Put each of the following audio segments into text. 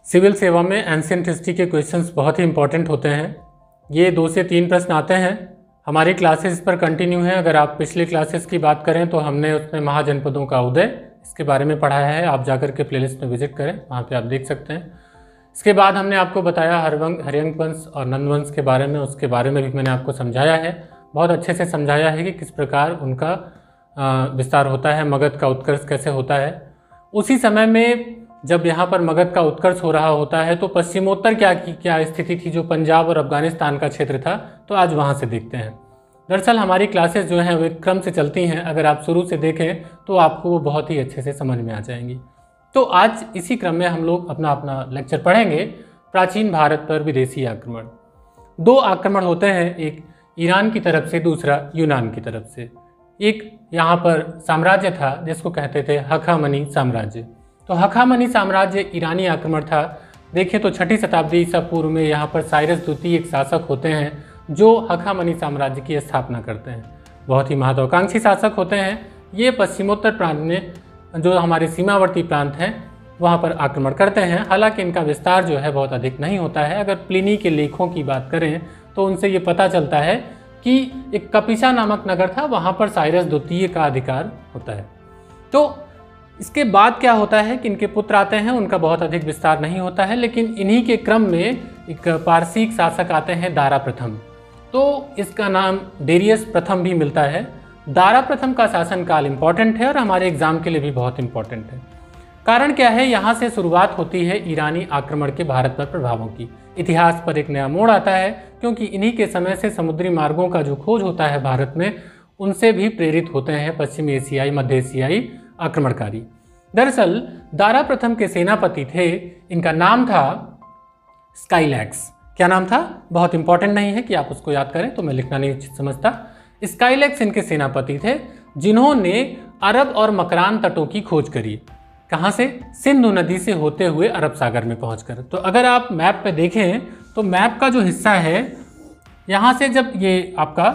Civil सेवा में ancient history के क्वेश्चंस बहुत ही इंपॉर्टेंट होते हैं। ये 2 से 3 प्रश्न आते हैं। हमारी क्लासेस पर कंटिन्यू है। अगर आप पिछले क्लासेस की बात करें तो हमने उसमें महाजनपदों का उदय इसके बारे में पढ़ाया है। आप जाकर के प्लेलिस्ट में विजिट करें, वहाँ पे आप देख सकते हैं। इसके बाद हमने आपको बताया हरिवंश वंश और नंद वंश के बारे में, उसके बारे में भी मैंने आपको समझाया है। बहुत अच्छे से समझाया है कि किस प्रकार उनका विस्तार होता है, मगध का उत्कर्ष कैसे होता है। उसी समय में जब यहाँ पर मगध का उत्कर्ष हो रहा होता है तो पश्चिमोत्तर क्या स्थिति थी, जो पंजाब और अफगानिस्तान का क्षेत्र था, तो आज वहाँ से देखते हैं। दरअसल हमारी क्लासेस जो हैं वे क्रम से चलती हैं। अगर आप शुरू से देखें तो आपको वो बहुत ही अच्छे से समझ में आ जाएंगी। तो आज इसी क्रम में हम लोग अपना लेक्चर पढ़ेंगे प्राचीन भारत पर विदेशी आक्रमण। 2 आक्रमण होते हैं, एक ईरान की तरफ से, दूसरा यूनान की तरफ से। एक यहाँ पर साम्राज्य था जिसको कहते थे हखामनी साम्राज्य। तो हखामनी साम्राज्य ईरानी आक्रमण था। देखिए तो 6ठी शताब्दी ईसा पूर्व में यहाँ पर साइरस द्वितीय एक शासक होते हैं जो हखामनी साम्राज्य की स्थापना करते हैं। बहुत ही महत्वाकांक्षी शासक होते हैं। ये पश्चिमोत्तर प्रांत में जो हमारे सीमावर्ती प्रांत हैं वहाँ पर आक्रमण करते हैं। हालांकि इनका विस्तार जो है बहुत अधिक नहीं होता है। अगर प्लिनी के लेखों की बात करें तो उनसे ये पता चलता है कि एक कपिसा नामक नगर था, वहाँ पर साइरस द्वितीय का अधिकार होता है। तो इसके बाद क्या होता है कि इनके पुत्र आते हैं, उनका बहुत अधिक विस्तार नहीं होता है। लेकिन इन्हीं के क्रम में एक पारसीक शासक आते हैं, दारा प्रथम। तो इसका नाम डेरियस प्रथम भी मिलता है। दारा प्रथम का शासनकाल इम्पॉर्टेंट है और हमारे एग्जाम के लिए भी बहुत इंपॉर्टेंट है। कारण क्या है, यहाँ से शुरुआत होती है ईरानी आक्रमण के भारत पर प्रभावों की। इतिहास पर एक नया मोड़ आता है क्योंकि इन्हीं के समय से समुद्री मार्गों का जो खोज होता है भारत में, उनसे भी प्रेरित होते हैं पश्चिमी एशियाई, मध्य एशियाई आक्रमणकारी। दरअसल दारा प्रथम के सेनापति थे, इनका नाम था स्काइलैक्स। क्या नाम था, बहुत इंपॉर्टेंट नहीं है कि आप उसको याद करें, तो मैं लिखना नहीं उचित समझता। स्काइलैक्स इनके सेनापति थे जिन्होंने अरब और मकरान तटों की खोज करी। कहाँ से? सिंधु नदी से होते हुए अरब सागर में पहुंचकर। तो अगर आप मैप पे देखें तो मैप का जो हिस्सा है यहाँ से, जब ये आपका,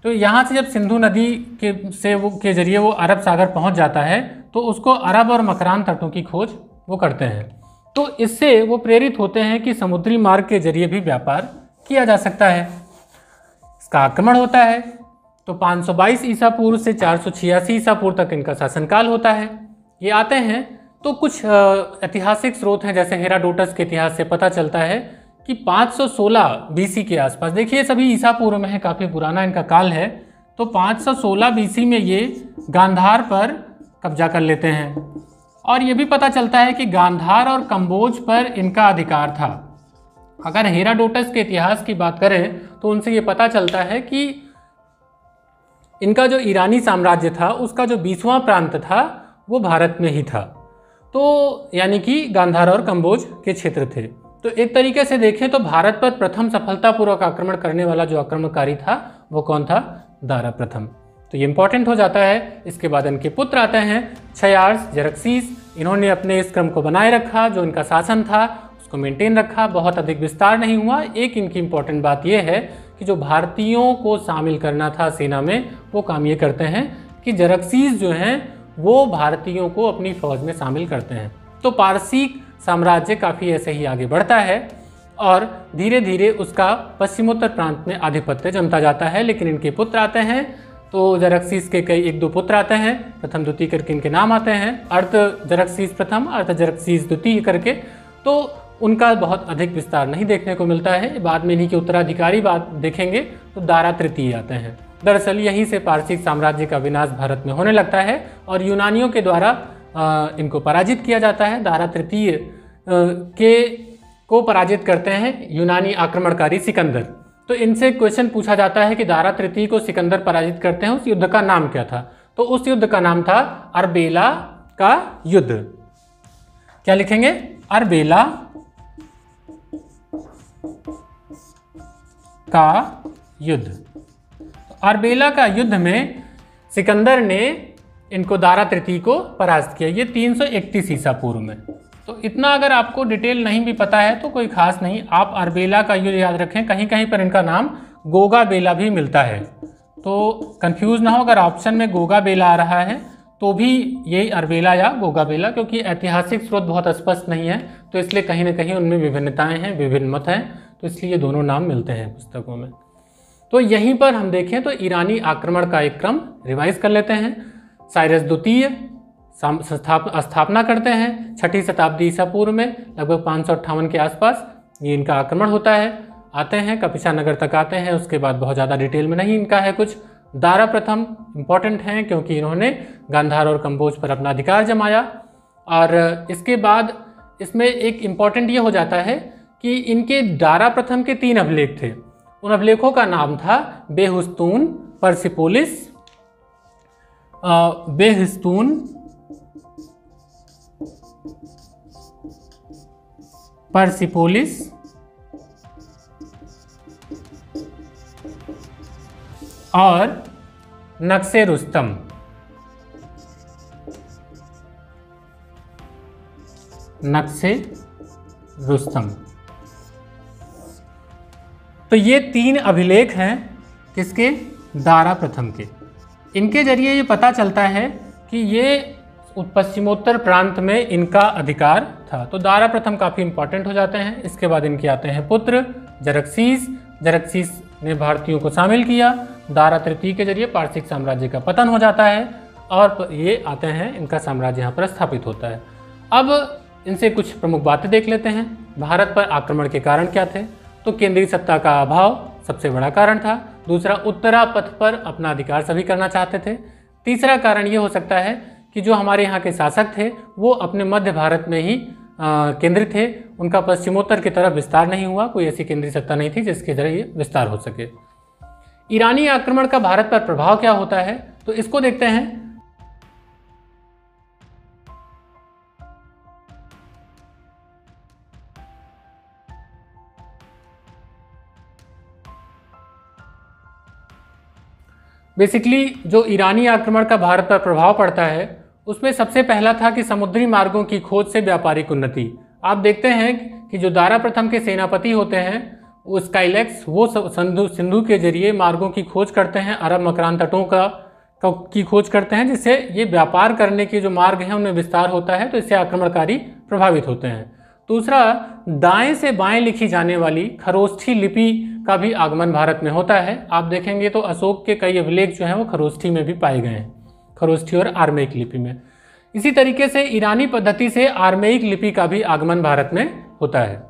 तो यहाँ से जब सिंधु नदी के जरिए वो अरब सागर पहुँच जाता है तो उसको अरब और मकरान तटों की खोज वो करते हैं। तो इससे वो प्रेरित होते हैं कि समुद्री मार्ग के जरिए भी व्यापार किया जा सकता है। इसका आक्रमण होता है तो 522 ईसा पूर्व से 486 ईसा पूर्व तक इनका शासनकाल होता है। ये आते हैं तो कुछ ऐतिहासिक स्रोत हैं, जैसे हेरोडोटस के इतिहास से पता चलता है कि 516 बीसी के आसपास, देखिए सभी ईसा पूर्व में है, काफ़ी पुराना इनका काल है। तो 516 बीसी में ये गांधार पर कब्जा कर लेते हैं। और ये भी पता चलता है कि गांधार और कंबोज पर इनका अधिकार था। अगर हेरोडोटस के इतिहास की बात करें तो उनसे ये पता चलता है कि इनका जो ईरानी साम्राज्य था उसका जो 20वां प्रांत था वो भारत में ही था। तो यानी कि गांधार और कंबोज के क्षेत्र थे। तो एक तरीके से देखें तो भारत पर प्रथम सफलतापूर्वक आक्रमण करने वाला जो आक्रमणकारी था वो कौन था? दारा प्रथम। तो ये इंपॉर्टेंट हो जाता है। इसके बाद इनके पुत्र आते हैं क्षयार्स, जरक्सीस। इन्होंने अपने इस क्रम को बनाए रखा, जो इनका शासन था उसको मेंटेन रखा, बहुत अधिक विस्तार नहीं हुआ। एक इनकी इंपॉर्टेंट बात यह है कि जो भारतीयों को शामिल करना था सेना में, वो काम ये करते हैं कि जरक्सीस जो हैं वो भारतीयों को अपनी फौज में शामिल करते हैं। तो पारसीक साम्राज्य काफ़ी ऐसे ही आगे बढ़ता है और धीरे धीरे उसका पश्चिमोत्तर प्रांत में आधिपत्य जमता जाता है। लेकिन इनके पुत्र आते हैं, तो जरक्सीस के कई 1-2 पुत्र आते हैं, प्रथम द्वितीय करके इनके नाम आते हैं, अर्ध जरक्सीस प्रथम, अर्ध जरक्सीस द्वितीय करके। तो उनका बहुत अधिक विस्तार नहीं देखने को मिलता है। बाद में इन्हीं के उत्तराधिकारी बात देखेंगे तो दारा तृतीय आते हैं। दरअसल यहीं से पारसिक साम्राज्य का विनाश भारत में होने लगता है और यूनानियों के द्वारा इनको पराजित किया जाता है। दारा तृतीय को पराजित करते हैं यूनानी आक्रमणकारी सिकंदर। तो इनसे क्वेश्चन पूछा जाता है कि दारा तृतीय को सिकंदर पराजित करते हैं, उस युद्ध का नाम क्या था? तो उस युद्ध का नाम था अर्बेला का युद्ध। क्या लिखेंगे? अर्बेला का युद्ध। अर्बेला का युद्ध में सिकंदर ने इनको दारा तृतीय को पराजित किया। ये 331 ईसा पूर्व में। तो इतना अगर आपको डिटेल नहीं भी पता है तो कोई खास नहीं, आप अर्बेला का युद्ध याद रखें। कहीं कहीं पर इनका नाम गोगा बेला भी मिलता है, तो कंफ्यूज ना हो। अगर ऑप्शन में गोगा बेला आ रहा है तो भी यही अर्बेला या गोगाबेला, क्योंकि ऐतिहासिक स्रोत बहुत स्पष्ट नहीं है तो इसलिए कहीं ना कहीं उनमें विभिन्नताएं हैं, विभिन्न मत हैं, तो इसलिए ये दोनों नाम मिलते हैं पुस्तकों में। तो यहीं पर हम देखें तो ईरानी आक्रमण का एक क्रम रिवाइज कर लेते हैं। साइरस द्वितीय स्थापना करते हैं 6ठी शताब्दी ईसा पूर्व में, लगभग 558 के आसपास ये इनका आक्रमण होता है। आते हैं कपिसा नगर तक आते हैं, उसके बाद बहुत ज़्यादा डिटेल में नहीं इनका है कुछ। दारा प्रथम इम्पॉर्टेंट हैं क्योंकि इन्होंने गांधार और कंबोज पर अपना अधिकार जमाया। और इसके बाद इसमें एक इम्पॉर्टेंट ये हो जाता है कि इनके दारा प्रथम के 3 अभिलेख थे। उन अभिलेखों का नाम था बेहुस्तून, पर्सिपोलिस, बेहुस्तून, पर्सिपोलिस और नक्शे रुस्तम। नक्शे रुस्तम, तो ये 3 अभिलेख हैं किसके? दारा प्रथम के। इनके जरिए ये पता चलता है कि ये पश्चिमोत्तर प्रांत में इनका अधिकार था। तो दारा प्रथम काफ़ी इंपॉर्टेंट हो जाते हैं। इसके बाद इनके आते हैं पुत्र जरक्सीस। जरक्सीस ने भारतीयों को शामिल किया। दारा तृतीय के जरिए पारसिक साम्राज्य का पतन हो जाता है और ये आते हैं, इनका साम्राज्य यहाँ पर स्थापित होता है। अब इनसे कुछ प्रमुख बातें देख लेते हैं। भारत पर आक्रमण के कारण क्या थे? तो केंद्रीय सत्ता का अभाव सबसे बड़ा कारण था। दूसरा, उत्तरा पथ पर अपना अधिकार सभी करना चाहते थे। तीसरा कारण ये हो सकता है कि जो हमारे यहाँ के शासक थे वो अपने मध्य भारत में ही केंद्रित थे, उनका पश्चिमोत्तर की तरफ विस्तार नहीं हुआ। कोई ऐसी केंद्रीय सत्ता नहीं थी जिसके जरिए विस्तार हो सके। ईरानी आक्रमण का भारत पर प्रभाव क्या होता है, तो इसको देखते हैं। बेसिकली जो ईरानी आक्रमण का भारत पर प्रभाव पड़ता है उसमें सबसे पहला था कि समुद्री मार्गों की खोज से व्यापारिक उन्नति। आप देखते हैं कि जो दारा प्रथम के सेनापति होते हैं वो स्काइलैक्स, वो सिंधु के जरिए मार्गों की खोज करते हैं, अरब मकरान तटों की खोज करते हैं, जिससे ये व्यापार करने के जो मार्ग हैं उनमें विस्तार होता है। तो इससे आक्रमणकारी प्रभावित होते हैं। दूसरा, दाएं से बाएं लिखी जाने वाली खरोष्ठी लिपि का भी आगमन भारत में होता है। आप देखेंगे तो अशोक के कई अभिलेख जो हैं वो खरोष्ठी में भी पाए गए हैं, खरोष्ठी और आर्मेइक लिपि में। इसी तरीके से ईरानी पद्धति से आर्मेइक लिपि का भी आगमन भारत में होता है।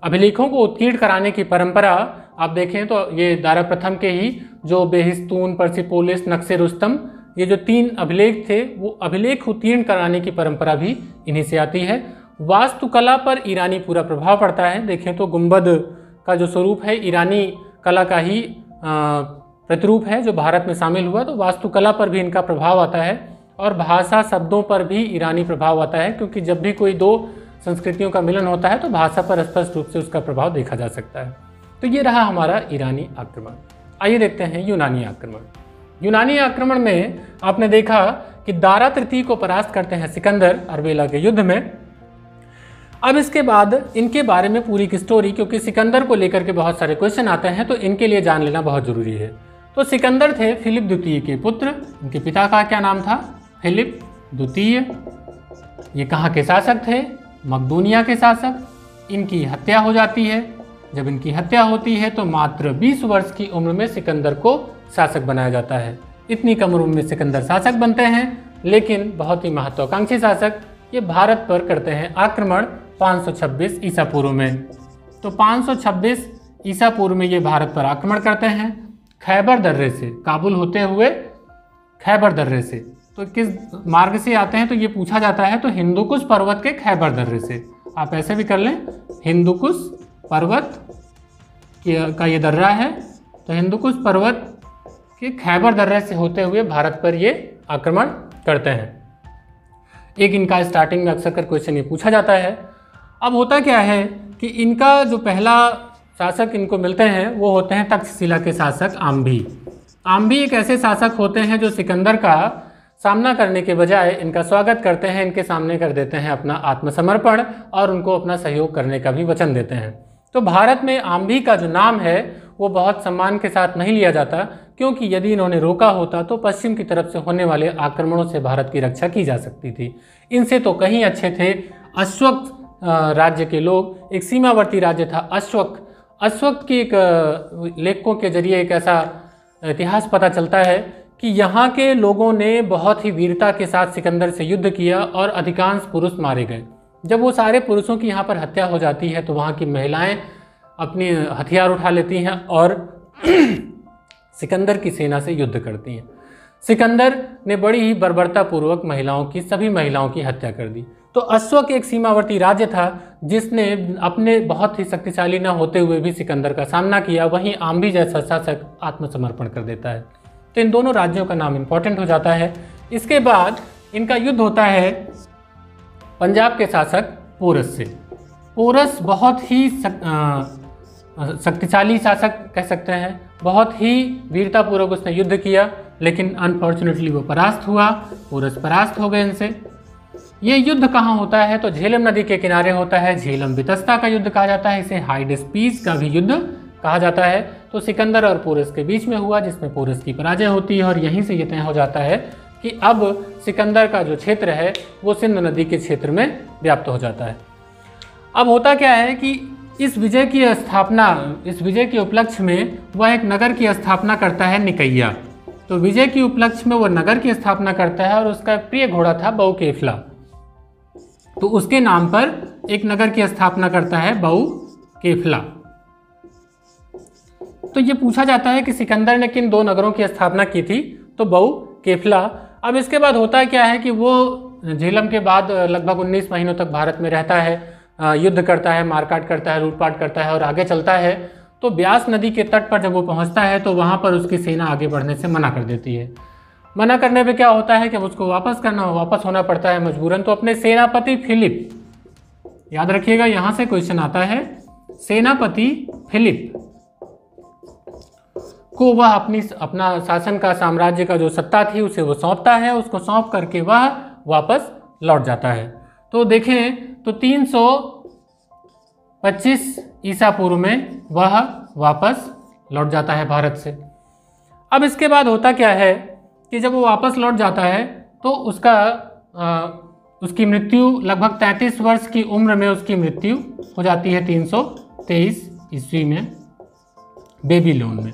अभिलेखों को उत्कीर्ण कराने की परंपरा आप देखें तो ये दारा प्रथम के ही जो बेहिस्तून, पर्सिपोलिस, नक्शे रुस्तम, ये जो 3 अभिलेख थे वो अभिलेख उत्कीर्ण कराने की परंपरा भी इन्हीं से आती है। वास्तुकला पर ईरानी पूरा प्रभाव पड़ता है। देखें तो गुंबद का जो स्वरूप है ईरानी कला का ही प्रतिरूप है जो भारत में शामिल हुआ। तो वास्तुकला पर भी इनका प्रभाव आता है और भाषा शब्दों पर भी ईरानी प्रभाव आता है, क्योंकि जब भी कोई 2 संस्कृतियों का मिलन होता है तो भाषा पर स्पष्ट रूप से उसका प्रभाव देखा जा सकता है। तो ये रहा हमारा ईरानी आक्रमण। आइए देखते हैं यूनानी आक्रमण। यूनानी आक्रमण में आपने देखा कि दारा तृतीय को परास्त करते हैं सिकंदर अर्बेला के युद्ध में। अब इसके बाद इनके बारे में पूरी की स्टोरी, क्योंकि सिकंदर को लेकर के बहुत सारे क्वेश्चन आते हैं तो इनके लिए जान लेना बहुत जरूरी है। तो सिकंदर थे फिलिप द्वितीय के पुत्र। इनके पिता का क्या नाम था? फिलिप द्वितीय। ये कहाँ के शासक थे? मकदूनिया के शासक। इनकी हत्या हो जाती है। जब इनकी हत्या होती है तो मात्र 20 वर्ष की उम्र में सिकंदर को शासक बनाया जाता है। इतनी कम उम्र में सिकंदर शासक बनते हैं, लेकिन बहुत ही महत्वाकांक्षी शासक। ये भारत पर करते हैं आक्रमण 526 ईसा पूर्व में। तो 526 ईसा पूर्व में ये भारत पर आक्रमण करते हैं खैबर दर्रे से, काबुल होते हुए खैबर दर्रे से। तो किस मार्ग से आते हैं तो ये पूछा जाता है। तो हिंदुकुश पर्वत के खैबर दर्रे से, आप ऐसे भी कर लें, हिंदुकुश पर्वत का ये दर्रा है, तो हिंदुकुश पर्वत के खैबर दर्रे से होते हुए भारत पर ये आक्रमण करते हैं। एक इनका स्टार्टिंग में अक्सर कर क्वेश्चन ये पूछा जाता है। अब होता क्या है कि इनका जो पहला शासक इनको मिलते हैं वो होते हैं तक्षशिला के शासक आम्भी। आम्भी एक ऐसे शासक होते हैं जो सिकंदर का सामना करने के बजाय इनका स्वागत करते हैं, इनके सामने कर देते हैं अपना आत्मसमर्पण और उनको अपना सहयोग करने का भी वचन देते हैं। तो भारत में आम्भी का जो नाम है वो बहुत सम्मान के साथ नहीं लिया जाता, क्योंकि यदि इन्होंने रोका होता तो पश्चिम की तरफ से होने वाले आक्रमणों से भारत की रक्षा की जा सकती थी। इनसे तो कहीं अच्छे थे अश्वक राज्य के लोग। एक सीमावर्ती राज्य था अश्वक। अश्वक की एक लेखकों के जरिए एक ऐसा इतिहास पता चलता है कि यहाँ के लोगों ने बहुत ही वीरता के साथ सिकंदर से युद्ध किया और अधिकांश पुरुष मारे गए। जब वो सारे पुरुषों की यहाँ पर हत्या हो जाती है तो वहाँ की महिलाएं अपने हथियार उठा लेती हैं और सिकंदर की सेना से युद्ध करती हैं। सिकंदर ने बड़ी ही बर्बरतापूर्वक सभी महिलाओं की हत्या कर दी। तो अश्वक एक सीमावर्ती राज्य था जिसने अपने बहुत ही शक्तिशाली न होते हुए भी सिकंदर का सामना किया। वहीं आम्भी जैसा शासक आत्मसमर्पण कर देता है। तो इन दोनों राज्यों का नाम इंपॉर्टेंट हो जाता है। इसके बाद इनका युद्ध होता है पंजाब के शासक पोरस से। पोरस बहुत ही शक्तिशाली शासक कह सकते हैं। बहुत ही वीरतापूर्वक उसने युद्ध किया, लेकिन अनफॉर्चुनेटली वो परास्त हुआ। पोरस परास्त हो गए इनसे। ये युद्ध कहाँ होता है तो झेलम नदी के किनारे होता है। झेलम वितस्ता का युद्ध कहा जाता है। इसे हाइडेस्पीस का भी युद्ध कहा जाता है। तो सिकंदर और पोरस के बीच में हुआ, जिसमें पोरस की पराजय होती है और यहीं से ये तय हो जाता है कि अब सिकंदर का जो क्षेत्र है वो सिंध नदी के क्षेत्र में व्याप्त हो जाता है। अब होता क्या है कि इस विजय के उपलक्ष्य में वह एक नगर की स्थापना करता है, निकैया। तो विजय के उपलक्ष्य में वह नगर की स्थापना करता है और उसका प्रिय घोड़ा था बहुकेफला। तो उसके नाम पर एक नगर की स्थापना करता है बहुकेफला। तो ये पूछा जाता है कि सिकंदर ने किन दो नगरों की स्थापना की थी, तो बहुकेफला। अब इसके बाद होता क्या है कि वो झेलम के बाद लगभग 19 महीनों तक भारत में रहता है, युद्ध करता है, मारकाट करता है, लूटपाट करता है और आगे चलता है। तो ब्यास नदी के तट पर जब वो पहुंचता है तो वहाँ पर उसकी सेना आगे बढ़ने से मना कर देती है। मना करने पे क्या होता है कि उसको वापस होना पड़ता है मजबूरन। तो अपने सेनापति फिलिप, याद रखिएगा यहाँ से क्वेश्चन आता है, सेनापति फिलिप को वह अपना शासन का, साम्राज्य का जो सत्ता थी उसे वो सौंपता है। उसको सौंप करके वह वापस लौट जाता है। तो देखें तो 325 ईसा पूर्व में वह वापस लौट जाता है भारत से। अब इसके बाद होता क्या है कि जब वो वापस लौट जाता है तो उसकी मृत्यु लगभग 33 वर्ष की उम्र में उसकी मृत्यु हो जाती है 323 ईस्वी में बेबीलोन में।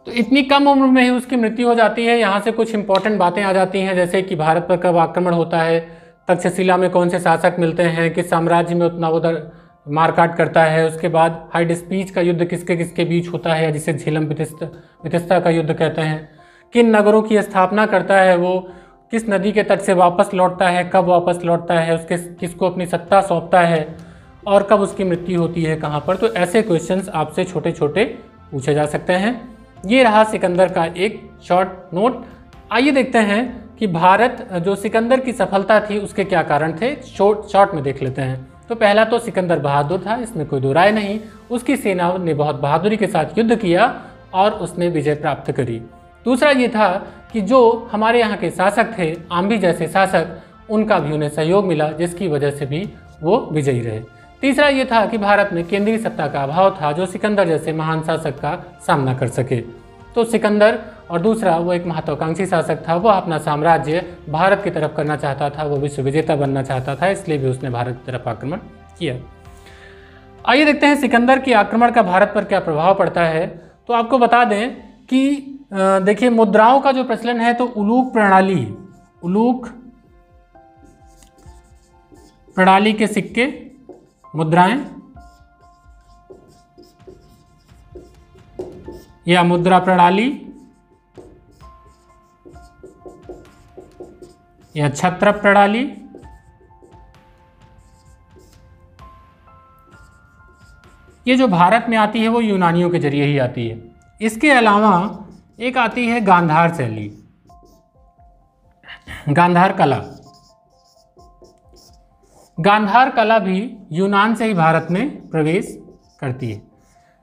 तो इतनी कम उम्र में ही उसकी मृत्यु हो जाती है। यहाँ से कुछ इंपॉर्टेंट बातें आ जाती हैं, जैसे कि भारत पर कब आक्रमण होता है, तक्षशिला में कौन से शासक मिलते हैं, किस साम्राज्य में उतना उधर मारकाट करता है, उसके बाद हाइडेस्पीस का युद्ध किसके किसके बीच होता है जिसे झेलम वितस्ता का युद्ध कहते हैं, किन नगरों की स्थापना करता है, वो किस नदी के तट से वापस लौटता है, कब वापस लौटता है, उसके किसको अपनी सत्ता सौंपता है और कब उसकी मृत्यु होती है, कहाँ पर। तो ऐसे क्वेश्चंस आपसे छोटे छोटे पूछे जा सकते हैं। ये रहा सिकंदर का एक शॉर्ट नोट। आइए देखते हैं कि भारत जो सिकंदर की सफलता थी उसके क्या कारण थे, शॉर्ट में देख लेते हैं। तो पहला तो सिकंदर बहादुर था, इसमें कोई दो राय नहीं। उसकी सेना ने बहुत बहादुरी के साथ युद्ध किया और उसने विजय प्राप्त करी। दूसरा ये था कि जो हमारे यहाँ के शासक थे, आम्भी जैसे शासक, उनका भी उन्हें सहयोग मिला, जिसकी वजह से भी वो विजयी रहे। तीसरा ये था कि भारत में केंद्रीय सत्ता का अभाव था जो सिकंदर जैसे महान शासक का सामना कर सके। तो सिकंदर और दूसरा वो एक महत्वाकांक्षी शासक था, वह अपना साम्राज्य भारत की तरफ करना चाहता था, वो विश्व विजेता बनना चाहता था, इसलिए भी उसने भारत की तरफ आक्रमण किया। आइए देखते हैं सिकंदर के आक्रमण का भारत पर क्या प्रभाव पड़ता है। तो आपको बता दें कि देखिए मुद्राओं का जो प्रचलन है तो उलूक प्रणाली के सिक्के, मुद्राएं या मुद्रा प्रणाली या छत्र प्रणाली, ये जो भारत में आती है वो यूनानियों के जरिए ही आती है। इसके अलावा एक आती है गांधार शैली, गांधार कला। गांधार कला भी यूनान से ही भारत में प्रवेश करती है।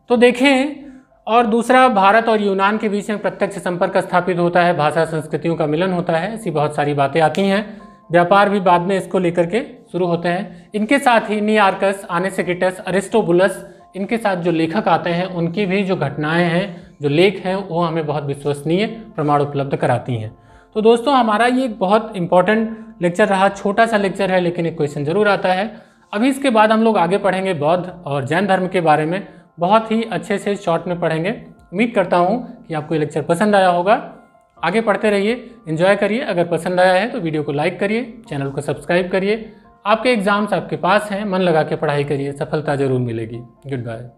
तो देखें, और दूसरा भारत और यूनान के बीच में प्रत्यक्ष संपर्क स्थापित होता है, भाषा संस्कृतियों का मिलन होता है, ऐसी बहुत सारी बातें आती हैं। व्यापार भी बाद में इसको लेकर के शुरू होते हैं। इनके साथ ही नियार्कस, आनेसेकिटस, अरिस्टोबुलस, इनके साथ जो लेखक आते हैं उनकी भी जो घटनाएं हैं, जो लेख हैं, वो हमें बहुत विश्वसनीय प्रमाण उपलब्ध कराती हैं। तो दोस्तों हमारा ये एक बहुत इंपॉर्टेंट लेक्चर रहा, छोटा सा लेक्चर है लेकिन एक क्वेश्चन जरूर आता है। अभी इसके बाद हम लोग आगे पढ़ेंगे बौद्ध और जैन धर्म के बारे में, बहुत ही अच्छे से शॉर्ट में पढ़ेंगे। उम्मीद करता हूँ कि आपको ये लेक्चर पसंद आया होगा। आगे पढ़ते रहिए, एंजॉय करिए। अगर पसंद आया है तो वीडियो को लाइक करिए, चैनल को सब्सक्राइब करिए। आपके एग्जाम्स आपके पास हैं, मन लगा के पढ़ाई करिए, सफलता जरूर मिलेगी। Good bye.